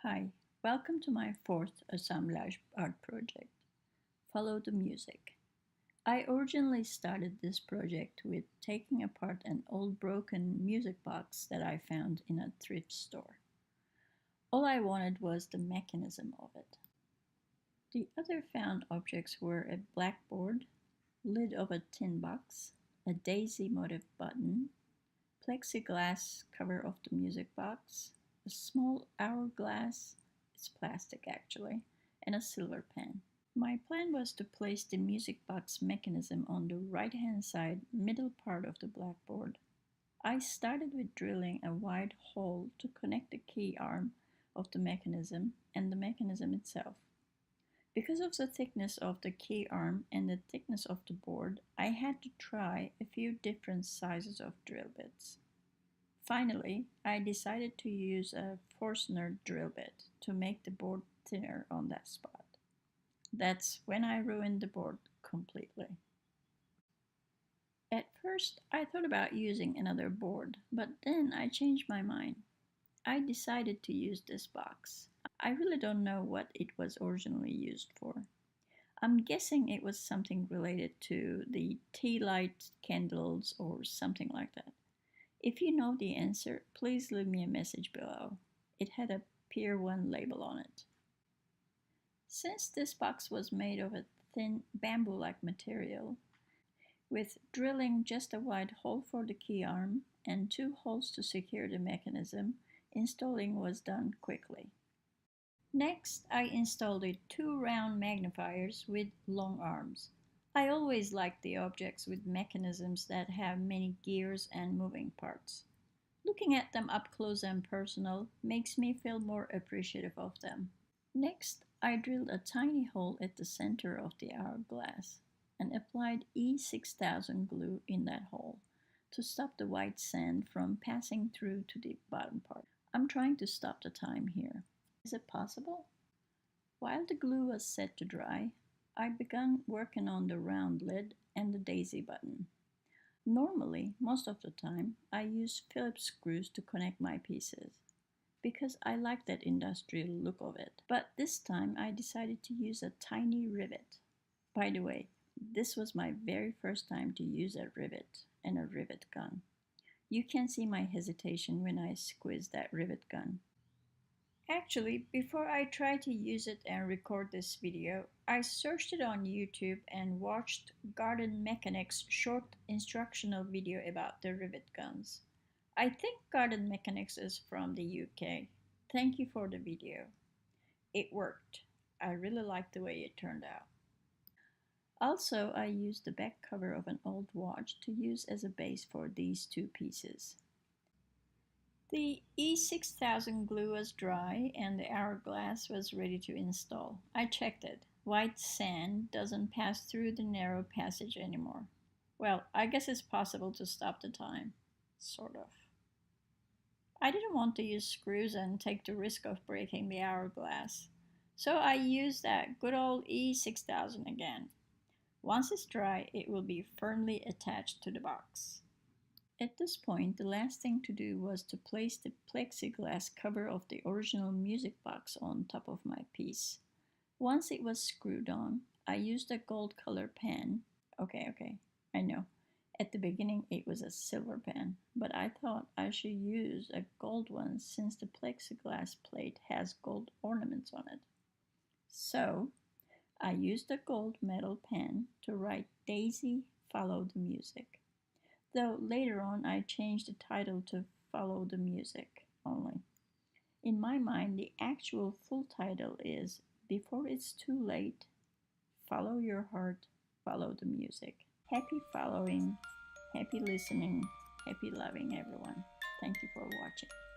Hi, welcome to my fourth assemblage art project, Follow the Music. I originally started this project with taking apart an old broken music box that I found in a thrift store. All I wanted was the mechanism of it. The other found objects were a blackboard, lid of a tin box, a daisy motif button, plexiglass cover of the music box, a small hourglass, it's plastic actually, and a silver pen. My plan was to place the music box mechanism on the right hand side middle part of the blackboard. I started with drilling a wide hole to connect the key arm of the mechanism and the mechanism itself. Because of the thickness of the key arm and the thickness of the board, I had to try a few different sizes of drill bits. Finally, I decided to use a Forstner drill bit to make the board thinner on that spot. That's when I ruined the board completely. At first, I thought about using another board, but then I changed my mind. I decided to use this box. I really don't know what it was originally used for. I'm guessing it was something related to the tea light candles or something like that. If you know the answer, please leave me a message below. It had a Pier 1 label on it. Since this box was made of a thin bamboo-like material, with drilling just a wide hole for the key arm and 2 holes to secure the mechanism, installing was done quickly. Next, I installed 2 round magnifiers with long arms. I always like the objects with mechanisms that have many gears and moving parts. Looking at them up close and personal makes me feel more appreciative of them. Next, I drilled a tiny hole at the center of the hourglass and applied E6000 glue in that hole to stop the white sand from passing through to the bottom part. I'm trying to stop the time here. Is it possible? While the glue was set to dry, I began working on the round lid and the daisy button. Normally, most of the time, I use Phillips screws to connect my pieces because I like that industrial look of it. But this time I decided to use a tiny rivet. By the way, this was my very first time to use a rivet and a rivet gun. You can see my hesitation when I squeezed that rivet gun. Actually, before I tried to use it and record this video, I searched it on YouTube and watched Garden Mechanic's short instructional video about the rivet guns. I think Garden Mechanics is from the UK. Thank you for the video. It worked. I really liked the way it turned out. Also, I used the back cover of an old watch to use as a base for these 2 pieces. The E6000 glue was dry and the hourglass was ready to install. I checked it. White sand doesn't pass through the narrow passage anymore. Well, I guess it's possible to stop the time. Sort of. I didn't want to use screws and take the risk of breaking the hourglass. So I used that good old E6000 again. Once it's dry, it will be firmly attached to the box. At this point, the last thing to do was to place the plexiglass cover of the original music box on top of my piece. Once it was screwed on, I used a gold color pen. Okay, I know. At the beginning it was a silver pen, but I thought I should use a gold one since the plexiglass plate has gold ornaments on it. So, I used a gold metal pen to write Daisy Follow the Music. Though later on I changed the title to Follow the Music only. In my mind, the actual full title is Before It's Too Late, Follow Your Heart, Follow the Music. Happy following, happy listening, happy loving everyone. Thank you for watching.